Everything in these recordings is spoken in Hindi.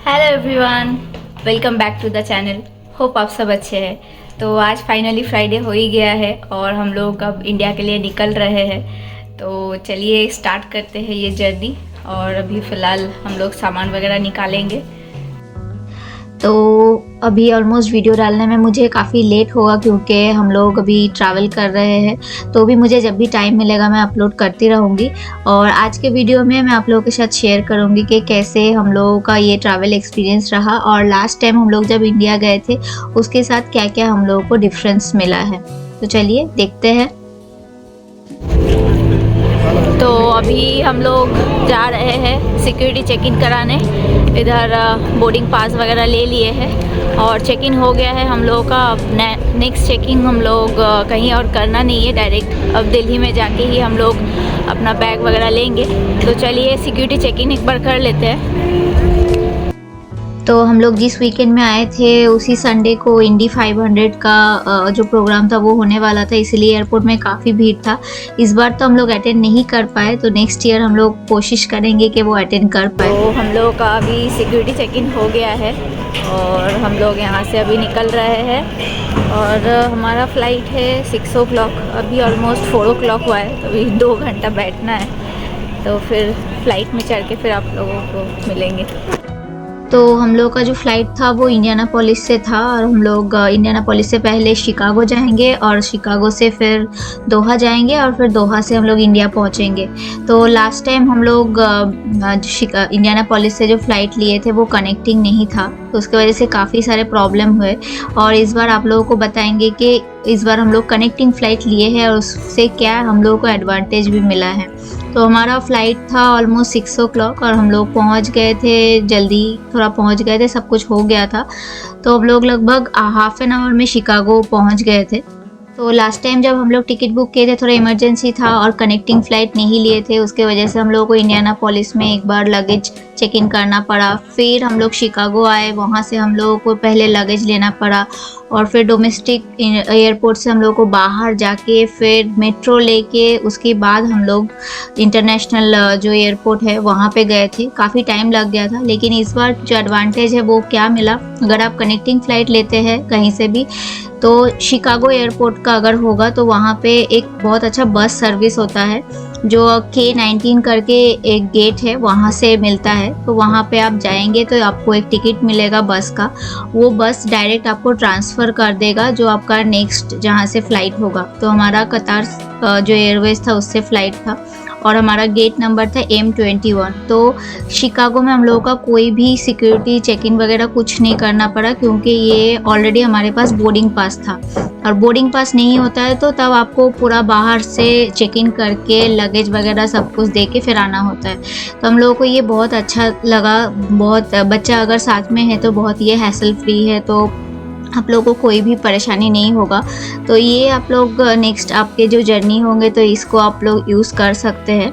Hello everyone, welcome back to the channel. Hope आप सब अच्छे हैं। तो आज फाइनली फ्राइडे हो ही गया है और हम लोग अब इंडिया के लिए निकल रहे हैं। तो चलिए स्टार्ट करते हैं ये जर्नी। और अभी फ़िलहाल हम लोग सामान वगैरह निकालेंगे। तो अभी ऑलमोस्ट वीडियो डालने में मुझे काफ़ी लेट होगा क्योंकि हम लोग अभी ट्रैवल कर रहे हैं। तो भी मुझे जब भी टाइम मिलेगा मैं अपलोड करती रहूँगी। और आज के वीडियो में मैं आप लोगों के साथ शेयर करूँगी कि कैसे हम लोगों का ये ट्रैवल एक्सपीरियंस रहा और लास्ट टाइम हम लोग जब इंडिया गए थे उसके साथ क्या क्या हम लोगों को डिफरेंस मिला है। तो चलिए देखते हैं। तो अभी हम लोग जा रहे हैं सिक्योरिटी चेक इन कराने। इधर बोर्डिंग पास वगैरह ले लिए हैं और चेक इन हो गया है हम लोगों का। अब नेक्स्ट चेकिंग हम लोग कहीं और करना नहीं है, डायरेक्ट अब दिल्ली में जाके ही हम लोग अपना बैग वगैरह लेंगे। तो चलिए सिक्योरिटी चेक इन एक बार कर लेते हैं। तो हम लोग जिस वीकेंड में आए थे उसी संडे को इंडी 500 का जो प्रोग्राम था वो होने वाला था, इसलिए एयरपोर्ट में काफ़ी भीड़ था। इस बार तो हम लोग अटेंड नहीं कर पाए, तो नेक्स्ट ईयर हम लोग कोशिश करेंगे कि वो अटेंड कर पाए। तो हम लोग का अभी सिक्योरिटी चेक इन हो गया है और हम लोग यहाँ से अभी निकल रहे हैं। और हमारा फ़्लाइट है 6 o'clock, अभी ऑलमोस्ट 4 o'clock हुआ है, तो अभी 2 घंटा बैठना है। तो फिर फ़्लाइट में चढ़ के फिर आप लोगों को मिलेंगे। तो हम लोग का जो फ़्लाइट था वो इंडियानापोलिस से था और हम लोग इंडियानापोलिस से पहले शिकागो जाएंगे और शिकागो से फिर दोहा जाएंगे और फिर दोहा से हम लोग इंडिया पहुंचेंगे। तो लास्ट टाइम हम लोग इंडियानापोलिस से जो फ़्लाइट लिए थे वो कनेक्टिंग नहीं था, तो उसकी वजह से काफ़ी सारे प्रॉब्लम हुए। और इस बार आप लोगों को बताएंगे कि इस बार हम लोग कनेक्टिंग फ़्लाइट लिए हैं और उससे क्या हम लोगों को एडवांटेज भी मिला है। तो हमारा फ़्लाइट था ऑलमोस्ट 6 o'clock और हम लोग पहुंच गए थे, जल्दी थोड़ा पहुंच गए थे, सब कुछ हो गया था। तो हम लोग लगभग हाफ एन आवर में शिकागो पहुंच गए थे। तो लास्ट टाइम जब हम लोग टिकट बुक किए थे थोड़ा इमरजेंसी था और कनेक्टिंग फ़्लाइट नहीं लिए थे, उसके वजह से हम लोगों को इंडियानापोलिस में एक बार लगेज चेक इन करना पड़ा। फिर हम लोग शिकागो आए, वहाँ से हम लोगों को पहले लगेज लेना पड़ा और फिर डोमेस्टिक एयरपोर्ट से हम लोगों को बाहर जाके फिर मेट्रो लेके उसके बाद हम लोग इंटरनेशनल जो एयरपोर्ट है वहाँ पे गए थे। काफ़ी टाइम लग गया था, लेकिन इस बार जो एडवांटेज है वो क्या मिला, अगर आप कनेक्टिंग फ़्लाइट लेते हैं कहीं से भी तो शिकागो एयरपोर्ट का अगर होगा तो वहाँ पे एक बहुत अच्छा बस सर्विस होता है जो K19 करके एक गेट है वहाँ से मिलता है। तो वहाँ पे आप जाएंगे तो आपको एक टिकट मिलेगा बस का, वो बस डायरेक्ट आपको ट्रांसफ़र कर देगा जो आपका नेक्स्ट जहाँ से फ़्लाइट होगा। तो हमारा कतार जो एयरवेज था उससे फ़्लाइट था और हमारा गेट नंबर था M21। तो शिकागो में हम लोगों का कोई भी सिक्योरिटी चेक इन वगैरह कुछ नहीं करना पड़ा क्योंकि ये ऑलरेडी हमारे पास बोर्डिंग पास था। और बोर्डिंग पास नहीं होता है तो तब आपको पूरा बाहर से चेक इन करके लगेज वगैरह सब कुछ दे के फिर आना होता है। तो हम लोगों को ये बहुत अच्छा लगा। बहुत बच्चा अगर साथ में है तो बहुत ये हैसल फ्री है, तो आप लोगों को कोई भी परेशानी नहीं होगा। तो ये आप लोग नेक्स्ट आपके जो जर्नी होंगे तो इसको आप लोग यूज़ कर सकते हैं।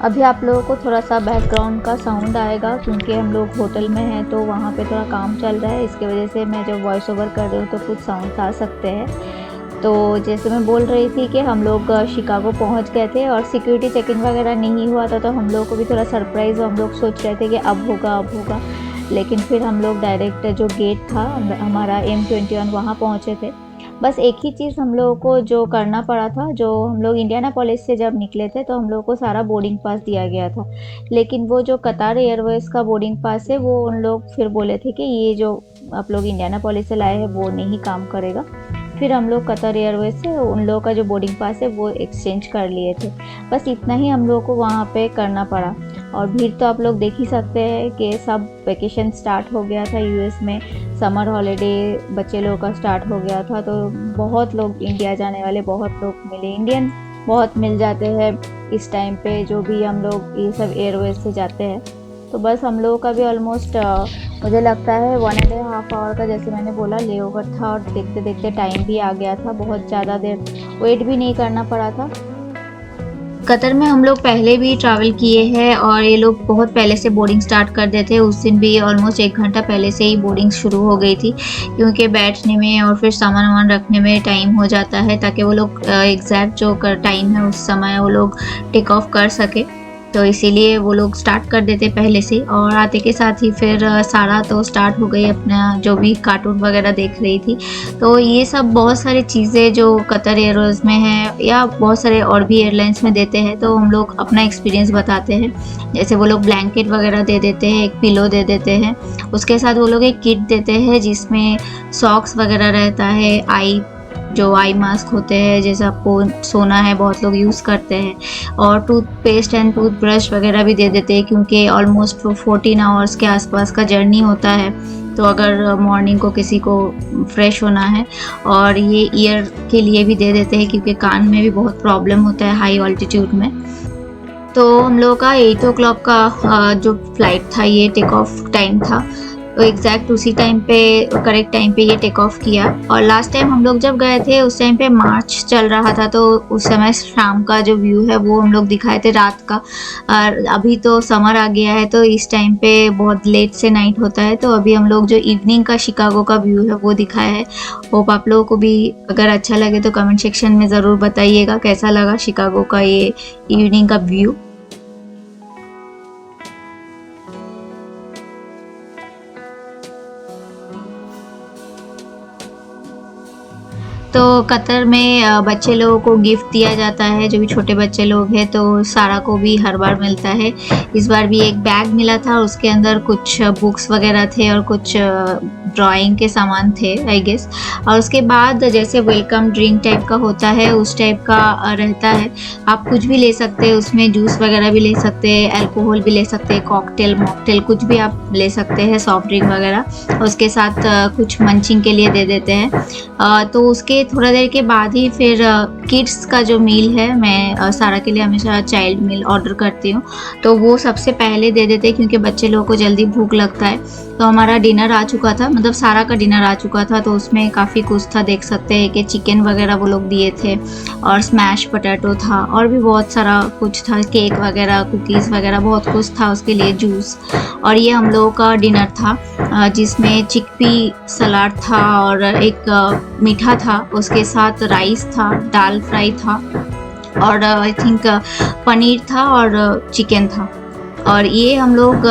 अभी आप लोगों को थोड़ा सा बैकग्राउंड का साउंड आएगा क्योंकि हम लोग होटल में हैं तो वहाँ पे थोड़ा काम चल रहा है, इसकी वजह से मैं जब वॉइस ओवर कर रही हूँ तो कुछ साउंड आ सकते हैं। तो जैसे मैं बोल रही थी कि हम लोग शिकागो पहुँच गए थे और सिक्योरिटी चेक इन वगैरह नहीं हुआ था, तो हम लोग को भी थोड़ा सरप्राइज़, हम लोग सोच रहे थे कि अब होगा, लेकिन फिर हम लोग डायरेक्ट जो गेट था हमारा M21 वहाँ पहुँचे थे। बस एक ही चीज़ हम लोगों को जो करना पड़ा था, जो हम लोग इंडियानापोलिस से जब निकले थे तो हम लोगों को सारा बोर्डिंग पास दिया गया था, लेकिन वो जो कतार एयरवेज का बोर्डिंग पास है वो उन लोग फिर बोले थे कि ये जो आप लोग इंडियानापोलिस से लाए हैं वो नहीं काम करेगा। फिर हम लोग कतर एयरवेज से उन लोगों का जो बोर्डिंग पास है वो एक्सचेंज कर लिए थे। बस इतना ही हम लोगों को वहाँ पे करना पड़ा। और भीड़ तो आप लोग देख ही सकते हैं कि सब वेकेशन स्टार्ट हो गया था यूएस में, समर हॉलीडे बच्चे लोगों का स्टार्ट हो गया था, तो बहुत लोग इंडिया जाने वाले बहुत लोग मिले, इंडियन बहुत मिल जाते हैं इस टाइम पे जो भी हम लोग ये सब एयरवेज से जाते हैं। तो बस हम लोगों का भी ऑलमोस्ट मुझे लगता है 1.5 आवर का, जैसे मैंने बोला, लेओवर था और देखते देखते टाइम भी आ गया था, बहुत ज़्यादा देर वेट भी नहीं करना पड़ा था। कतर में हम लोग पहले भी ट्रैवल किए हैं और ये लोग बहुत पहले से बोर्डिंग स्टार्ट कर देते हैं। उस दिन भी ऑलमोस्ट 1 घंटा पहले से ही बोर्डिंग शुरू हो गई थी क्योंकि बैठने में और फिर सामान वामान रखने में टाइम हो जाता है ताकि वो लोग एग्जैक्ट जो टाइम है उस समय वो लोग टेक ऑफ कर सके। तो इसीलिए वो लोग स्टार्ट कर देते पहले से, और आते के साथ ही फिर सारा तो स्टार्ट हो गई अपना जो भी कार्टून वगैरह देख रही थी। तो ये सब बहुत सारी चीज़ें जो कतर एयरवेज़ में है या बहुत सारे और भी एयरलाइंस में देते हैं, तो हम लोग अपना एक्सपीरियंस बताते हैं। जैसे वो लोग ब्लैंकेट वगैरह दे देते हैं, एक पिलो दे देते हैं, उसके साथ वो लोग एक किट देते हैं जिसमें सॉक्स वगैरह रहता है, आई मास्क होते हैं जैसे आपको सोना है बहुत लोग यूज़ करते हैं, और टूथपेस्ट एंड टूथब्रश वगैरह भी दे देते हैं क्योंकि ऑलमोस्ट 14 आवर्स के आसपास का जर्नी होता है। तो अगर मॉर्निंग को किसी को फ्रेश होना है, और ये ईयर के लिए भी दे देते हैं क्योंकि कान में भी बहुत प्रॉब्लम होता है हाई ऑल्टीट्यूड में। तो हम लोग का 8 o'clock का जो फ्लाइट था, ये टेक ऑफ टाइम था, तो एग्जैक्ट उसी टाइम पे करेक्ट टाइम पे ये टेक ऑफ किया। और लास्ट टाइम हम लोग जब गए थे उस टाइम पे मार्च चल रहा था, तो उस समय शाम का जो व्यू है वो हम लोग दिखाए थे रात का। और अभी तो समर आ गया है तो इस टाइम पे बहुत लेट से नाइट होता है, तो अभी हम लोग जो इवनिंग का शिकागो का व्यू है वो दिखाया है। होप आप लोगों को भी अगर अच्छा लगे तो कमेंट सेक्शन में ज़रूर बताइएगा कैसा लगा शिकागो का ये इवनिंग का व्यू। तो कतर में बच्चे लोगों को गिफ्ट दिया जाता है, जो भी छोटे बच्चे लोग हैं, तो सारा को भी हर बार मिलता है। इस बार भी एक बैग मिला था, उसके अंदर कुछ बुक्स वगैरह थे और कुछ ड्राइंग के सामान थे आई गेस। और उसके बाद जैसे वेलकम ड्रिंक टाइप का होता है उस टाइप का रहता है, आप कुछ भी ले सकते हैं, उसमें जूस वगैरह भी ले सकते हैं, अल्कोहल भी ले सकते हैं, कॉकटेल मॉकटेल कुछ भी आप ले सकते हैं, सॉफ्ट ड्रिंक वगैरह। उसके साथ कुछ मंचिंग के लिए दे देते हैं। तो उसके थोड़ा देर के बाद ही फिर किड्स का जो मील है, मैं सारा के लिए हमेशा चाइल्ड मील ऑर्डर करती हूँ, तो वो सबसे पहले दे देते हैं क्योंकि बच्चे लोगों को जल्दी भूख लगता है। तो हमारा डिनर आ चुका था, मतलब सारा का डिनर आ चुका था, तो उसमें काफ़ी कुछ था, देख सकते हैं कि चिकन वगैरह वो लोग दिए थे और स्मैश पोटैटो था और भी बहुत सारा कुछ था, केक वगैरह कुकीज़ वगैरह बहुत कुछ था, उसके लिए जूस। और ये हम लोगों का डिनर था जिसमें चिकपी सलाद था और एक मीठा था, उसके साथ राइस था, दाल फ्राई था और आई थिंक पनीर था और चिकन था। और ये हम लोग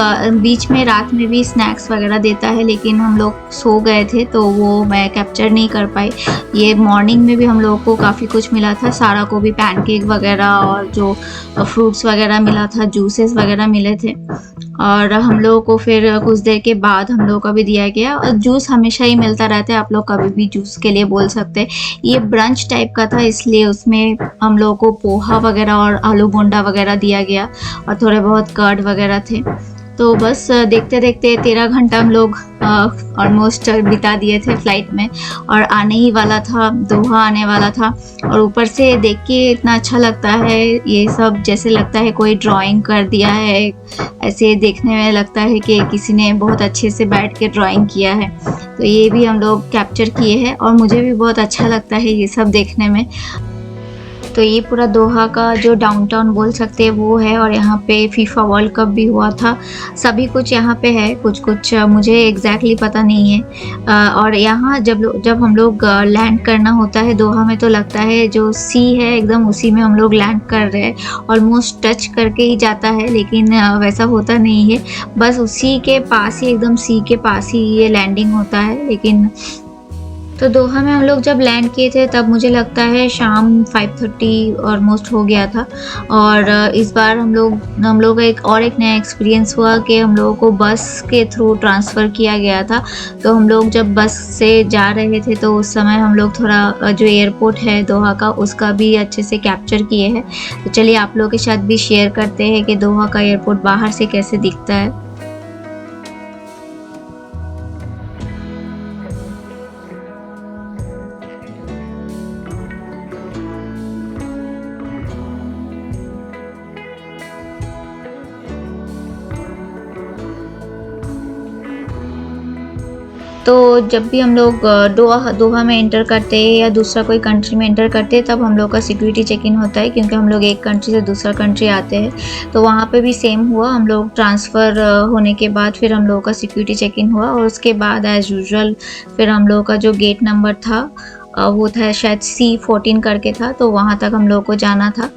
बीच में रात में भी स्नैक्स वगैरह देता है, लेकिन हम लोग सो गए थे तो वो मैं कैप्चर नहीं कर पाई। ये मॉर्निंग में भी हम लोगों को काफ़ी कुछ मिला था, सारा को भी पैनकेक वगैरह और जो फ्रूट्स वगैरह मिला था, जूसेस वगैरह मिले थे। और हम लोगों को फिर कुछ देर के बाद हम लोगों का भी दिया गया, और जूस हमेशा ही मिलता रहता है, आप लोग कभी भी जूस के लिए बोल सकते हैं। ये ब्रंच टाइप का था इसलिए उसमें हम लोगों को पोहा वगैरह और आलू बोंडा वगैरह दिया गया और थोड़े बहुत कर्ड वगैरह थे। तो बस देखते देखते 13 घंटा हम लोग ऑलमोस्ट बिता दिए थे फ्लाइट में, और आने ही वाला था, दोहा आने वाला था। और ऊपर से देख के इतना अच्छा लगता है ये सब, जैसे लगता है कोई ड्राइंग कर दिया है, ऐसे देखने में लगता है कि किसी ने बहुत अच्छे से बैठ के ड्राइंग किया है। तो ये भी हम लोग कैप्चर किए हैं और मुझे भी बहुत अच्छा लगता है ये सब देखने में। तो ये पूरा दोहा का जो डाउनटाउन बोल सकते हैं वो है, और यहाँ पे फीफा वर्ल्ड कप भी हुआ था, सभी कुछ यहाँ पे है, कुछ कुछ मुझे एग्जैक्टली पता नहीं है। और यहाँ जब हम लोग लैंड करना होता है दोहा में, तो लगता है जो सी है एकदम उसी में हम लोग लैंड कर रहे हैं, ऑलमोस्ट टच करके ही जाता है, लेकिन वैसा होता नहीं है, बस उसी के पास ही, एकदम सी के पास ही ये लैंडिंग होता है। लेकिन तो दोहा में हम लोग जब लैंड किए थे तब मुझे लगता है शाम 5:30 ऑलमोस्ट हो गया था। और इस बार हम लोग का एक नया एक्सपीरियंस हुआ कि हम लोगों को बस के थ्रू ट्रांसफ़र किया गया था। तो हम लोग जब बस से जा रहे थे तो उस समय हम लोग थोड़ा जो एयरपोर्ट है दोहा का उसका भी अच्छे से कैप्चर किए हैं। तो चलिए आप लोगों के साथ भी शेयर करते हैं कि दोहा का एयरपोर्ट बाहर से कैसे दिखता है। तो जब भी हम लोग दोहा में एंटर करते हैं या दूसरा कोई कंट्री में एंटर करते हैं, तब हम लोग का सिक्योरिटी चेक इन होता है, क्योंकि हम लोग एक कंट्री से दूसरा कंट्री आते हैं। तो वहाँ पे भी सेम हुआ, हम लोग ट्रांसफ़र होने के बाद फिर हम लोगों का सिक्योरिटी चेक इन हुआ, और उसके बाद एज़ यूजुअल फिर हम लोगों का जो गेट नंबर था वो था शायद C14 करके था, तो वहाँ तक हम लोगों को जाना था।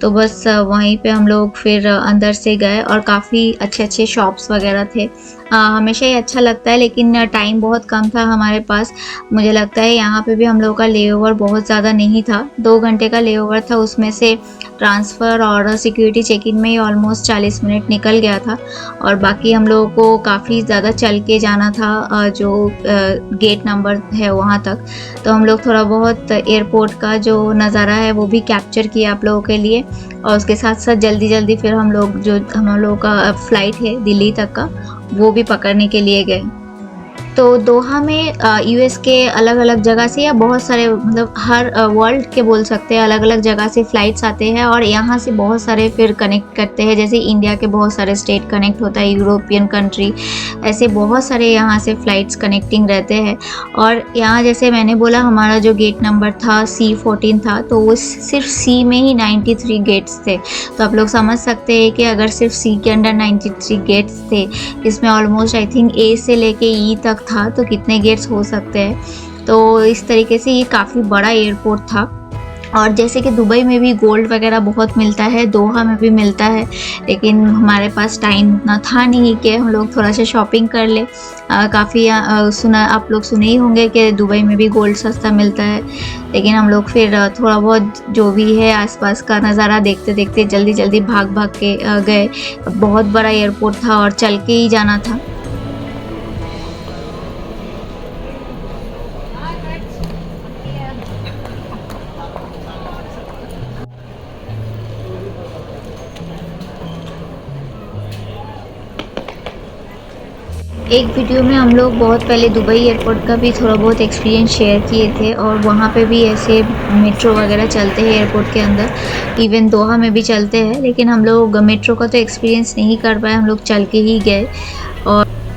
तो बस वहीं पे हम लोग फिर अंदर से गए और काफ़ी अच्छे-अच्छे शॉप्स वगैरह थे। हमेशा ही अच्छा लगता है, लेकिन टाइम बहुत कम था हमारे पास। मुझे लगता है यहाँ पे भी हम लोगों का लेओवर बहुत ज़्यादा नहीं था, 2 घंटे का लेओवर था, उसमें से ट्रांसफ़र और सिक्योरिटी चेक इन में ही ऑलमोस्ट 40 मिनट निकल गया था और बाकी हम लोगों को काफ़ी ज़्यादा चल के जाना था जो गेट नंबर है वहाँ तक। तो हम लोग थोड़ा बहुत एयरपोर्ट का जो नज़ारा है वो भी कैप्चर किया आप लोगों के लिए और उसके साथ-साथ जल्दी-जल्दी फिर हम लोगों का फ़्लाइट है दिल्ली तक का, वो भी पकड़ने के लिए गए। तो दोहा में यूएस के अलग-अलग जगह से या बहुत सारे मतलब हर वर्ल्ड के बोल सकते हैं अलग-अलग जगह से फ़्लाइट्स आते हैं और यहाँ से बहुत सारे फिर कनेक्ट करते हैं। जैसे इंडिया के बहुत सारे स्टेट कनेक्ट होता है, यूरोपियन कंट्री, ऐसे बहुत सारे यहाँ से फ़्लाइट्स कनेक्टिंग रहते हैं। और यहाँ जैसे मैंने बोला हमारा जो गेट नंबर था C14 था, तो वो सिर्फ सी में ही 93 गेट्स थे। तो आप लोग समझ सकते हैं कि अगर सिर्फ सी के अंडर 93 गेट्स थे, इसमें ऑलमोस्ट आई थिंक ए से लेके ई तक था, तो कितने गेट्स हो सकते हैं। तो इस तरीके से ये काफ़ी बड़ा एयरपोर्ट था। और जैसे कि दुबई में भी गोल्ड वगैरह बहुत मिलता है, दोहा में भी मिलता है, लेकिन हमारे पास टाइम उतना था नहीं कि हम लोग थोड़ा सा शॉपिंग कर ले। काफ़ी सुना आप लोग सुने ही होंगे कि दुबई में भी गोल्ड सस्ता मिलता है, लेकिन हम लोग फिर थोड़ा बहुत जो भी है आसपास का नज़ारा देखते देखते जल्दी जल्दी भाग भाग के गए। बहुत बड़ा एयरपोर्ट था और चल के ही जाना था। एक वीडियो में हम लोग बहुत पहले दुबई एयरपोर्ट का भी थोड़ा बहुत एक्सपीरियंस शेयर किए थे और वहाँ पे भी ऐसे मेट्रो वगैरह चलते हैं एयरपोर्ट के अंदर, इवन दोहा में भी चलते हैं, लेकिन हम लोग मेट्रो का तो एक्सपीरियंस नहीं कर पाए, हम लोग चल के ही गए।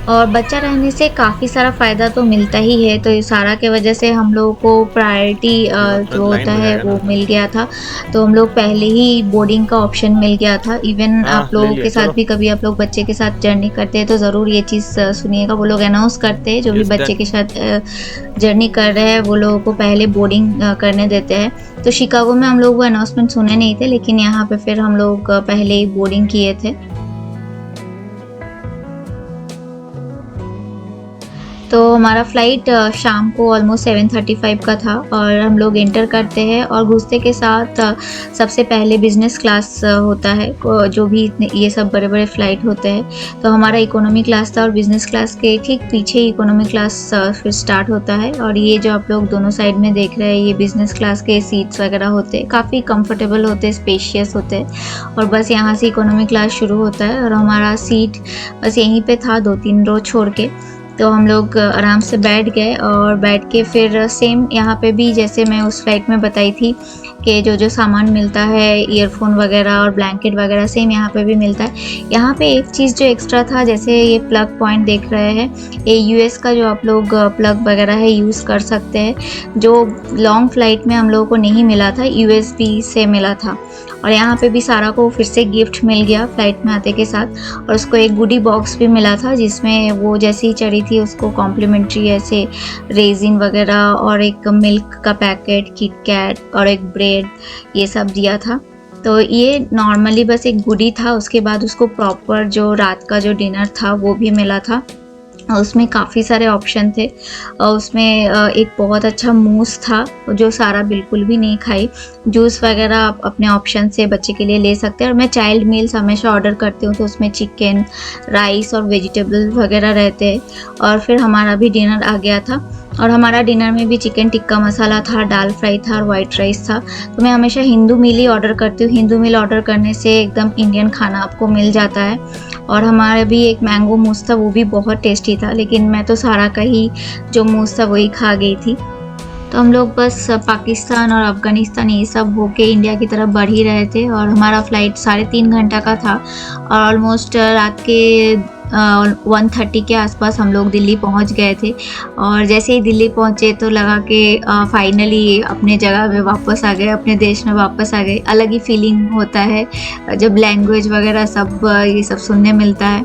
और बच्चा रहने से काफ़ी सारा फ़ायदा तो मिलता ही है, तो इस सारा के वजह से हम लोगों को प्रायोरिटी जो होता है वो मिल गया था। तो हम लोग पहले ही बोर्डिंग का ऑप्शन मिल गया था। इवन आप लोगों के साथ भी कभी आप लोग बच्चे के साथ जर्नी करते हैं तो ज़रूर ये चीज़ सुनिएगा, वो लोग अनाउंस करते हैं जो भी बच्चे के साथ जर्नी कर रहे हैं वो लोगों को पहले बोर्डिंग करने देते हैं। तो शिकागो में हम लोग वो अनाउंसमेंट सुने नहीं थे, लेकिन यहाँ पे फिर हम लोग पहले ही बोर्डिंग किए थे। तो हमारा फ़्लाइट शाम को ऑलमोस्ट 7:35 का था और हम लोग एंटर करते हैं और घुसते के साथ सबसे पहले बिज़नेस क्लास होता है, जो भी ये सब बड़े बड़े फ़्लाइट होते हैं। तो हमारा इकोनॉमी क्लास था और बिज़नेस क्लास के ठीक पीछे ही इकोनॉमी क्लास फिर स्टार्ट होता है। और ये जो आप लोग दोनों साइड में देख रहे हैं ये बिज़नेस क्लास के सीट्स वगैरह होते हैं, काफ़ी कंफर्टेबल होते हैं, स्पेशियस होते हैं। और बस यहाँ से इकोनॉमी क्लास शुरू होता है और हमारा सीट बस यहीं पे था 2-3 रो छोड़ के। तो हम लोग आराम से बैठ गए और बैठ के फिर सेम यहाँ पे भी जैसे मैं उस फ्लाइट में बताई थी कि जो सामान मिलता है ईयरफोन वगैरह और ब्लैंकेट वगैरह सेम यहाँ पे भी मिलता है। यहाँ पे एक चीज़ जो एक्स्ट्रा था, जैसे ये प्लग पॉइंट देख रहे हैं, ये यूएस का जो आप लोग प्लग वगैरह है यूज़ कर सकते हैं, जो लॉन्ग फ्लाइट में हम लोगों को नहीं मिला था, यूएसबी से मिला था। और यहाँ पे भी सारा को फिर से गिफ्ट मिल गया फ्लाइट में आते के साथ, और उसको एक गुडी बॉक्स भी मिला था जिसमें वो जैसे ही चढ़ी थी उसको कॉम्प्लीमेंट्री ऐसे रेजिन वगैरह और एक मिल्क का पैकेट, किट कैट और एक ब्रेड, ये सब दिया था। तो ये नॉर्मली बस एक गुडी था, उसके बाद उसको प्रॉपर जो रात का जो डिनर था वो भी मिला था। उसमें काफ़ी सारे ऑप्शन थे और उसमें एक बहुत अच्छा मूस था जो सारा बिल्कुल भी नहीं खाई। जूस वगैरह आप अपने ऑप्शन से बच्चे के लिए ले सकते हैं। और मैं चाइल्ड मील्स हमेशा ऑर्डर करती हूँ तो उसमें चिकन, राइस और वेजिटेबल वगैरह रहते हैं। और फिर हमारा भी डिनर आ गया था और हमारा डिनर में भी चिकन टिक्का मसाला था, दाल फ्राई था और वाइट राइस था। तो मैं हमेशा हिंदू मील ही ऑर्डर करती हूँ। हिंदू मील ऑर्डर करने से एकदम इंडियन खाना आपको मिल जाता है। और हमारा भी एक मैंगो मूस था, वो भी बहुत टेस्टी था, लेकिन मैं तो सारा का ही जो मूस था वही खा गई थी। तो हम लोग बस पाकिस्तान और अफ़गानिस्तान ये सब होके इंडिया की तरफ बढ़ ही रहे थे और हमारा फ़्लाइट 3.5 घंटा का था और ऑलमोस्ट रात के 1:30 के आसपास हम लोग दिल्ली पहुंच गए थे। और जैसे ही दिल्ली पहुंचे तो लगा कि फाइनली अपने जगह में वापस आ गए, अपने देश में वापस आ गए। अलग ही फीलिंग होता है जब लैंग्वेज वगैरह सब ये सब सुनने मिलता है।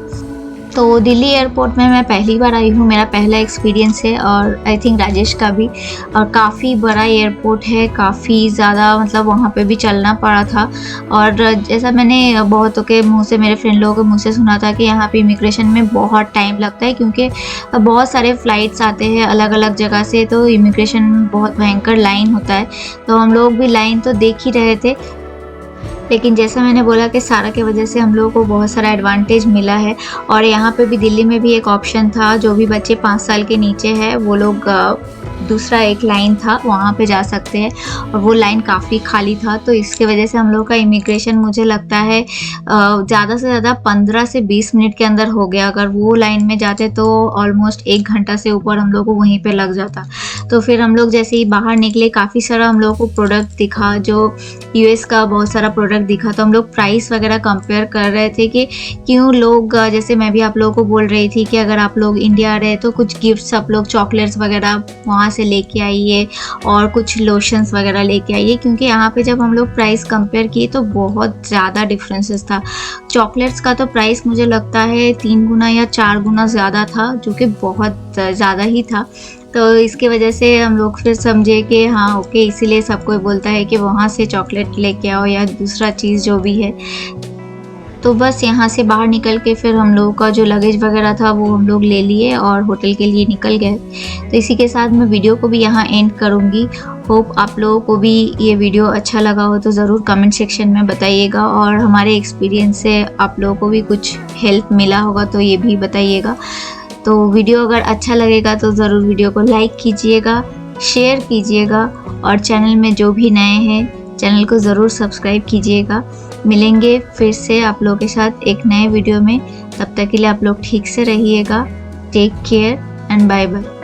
तो दिल्ली एयरपोर्ट में मैं पहली बार आई हूँ, मेरा पहला एक्सपीरियंस है और आई थिंक राजेश का भी। और काफ़ी बड़ा एयरपोर्ट है, काफ़ी ज़्यादा मतलब वहाँ पे भी चलना पड़ा था। और जैसा मैंने बहुतों के मुँह से, मेरे फ्रेंड लोगों के मुँह से सुना था कि यहाँ पे इमिग्रेशन में बहुत टाइम लगता है, क्योंकि बहुत सारे फ़्लाइट्स आते हैं अलग अलग जगह से, तो इमिग्रेशन में बहुत भयंकर लाइन होता है। तो हम लोग भी लाइन तो देख ही रहे थे, लेकिन जैसा मैंने बोला कि सारा की वजह से हम लोगों को बहुत सारा एडवांटेज मिला है। और यहाँ पे भी दिल्ली में भी एक ऑप्शन था, जो भी बच्चे 5 साल के नीचे हैं वो लोग दूसरा एक लाइन था, वहाँ पे जा सकते हैं, और वो लाइन काफ़ी खाली था। तो इसके वजह से हम लोग का इमिग्रेशन मुझे लगता है ज़्यादा से ज़्यादा 15 से 20 मिनट के अंदर हो गया। अगर वो लाइन में जाते तो ऑलमोस्ट 1 घंटा से ऊपर हम लोग को वहीं पे लग जाता। तो फिर हम लोग जैसे ही बाहर निकले, काफ़ी सारा हम लोग को प्रोडक्ट दिखा, जो यूएस का बहुत सारा प्रोडक्ट दिखा। तो हम लोग प्राइस वगैरह कंपेयर कर रहे थे कि क्यों लोग, जैसे मैं भी आप लोगों को बोल रही थी कि अगर आप लोग इंडिया आ रहे तो कुछ गिफ्ट्स आप लोग चॉकलेट्स वगैरह वहाँ से लेके आइए, और कुछ लोशंस वगैरह लेके आइए, क्योंकि यहाँ पे जब हम लोग प्राइस कंपेयर किए तो बहुत ज़्यादा डिफरेंसेस था। चॉकलेट्स का तो प्राइस मुझे लगता है 3 गुना या 4 गुना ज़्यादा था, जो कि बहुत ज़्यादा ही था। तो इसकी वजह से हम लोग फिर समझे कि हाँ ओके, इसीलिए सब कोई बोलता है कि वहाँ से चॉकलेट लेके आओ या दूसरा चीज़ जो भी है। तो बस यहाँ से बाहर निकल के फिर हम लोगों का जो लगेज वगैरह था वो हम लोग ले लिए और होटल के लिए निकल गए। तो इसी के साथ मैं वीडियो को भी यहाँ एंड करूँगी। होप आप लोगों को भी ये वीडियो अच्छा लगा हो तो ज़रूर कमेंट सेक्शन में बताइएगा, और हमारे एक्सपीरियंस से आप लोगों को भी कुछ हेल्प मिला होगा तो ये भी बताइएगा। तो वीडियो अगर अच्छा लगेगा तो ज़रूर वीडियो को लाइक कीजिएगा, शेयर कीजिएगा, और चैनल में जो भी नए हैं चैनल को ज़रूर सब्सक्राइब कीजिएगा। मिलेंगे फिर से आप लोगों के साथ एक नए वीडियो में, तब तक के लिए आप लोग ठीक से रहिएगा। Take care and bye bye.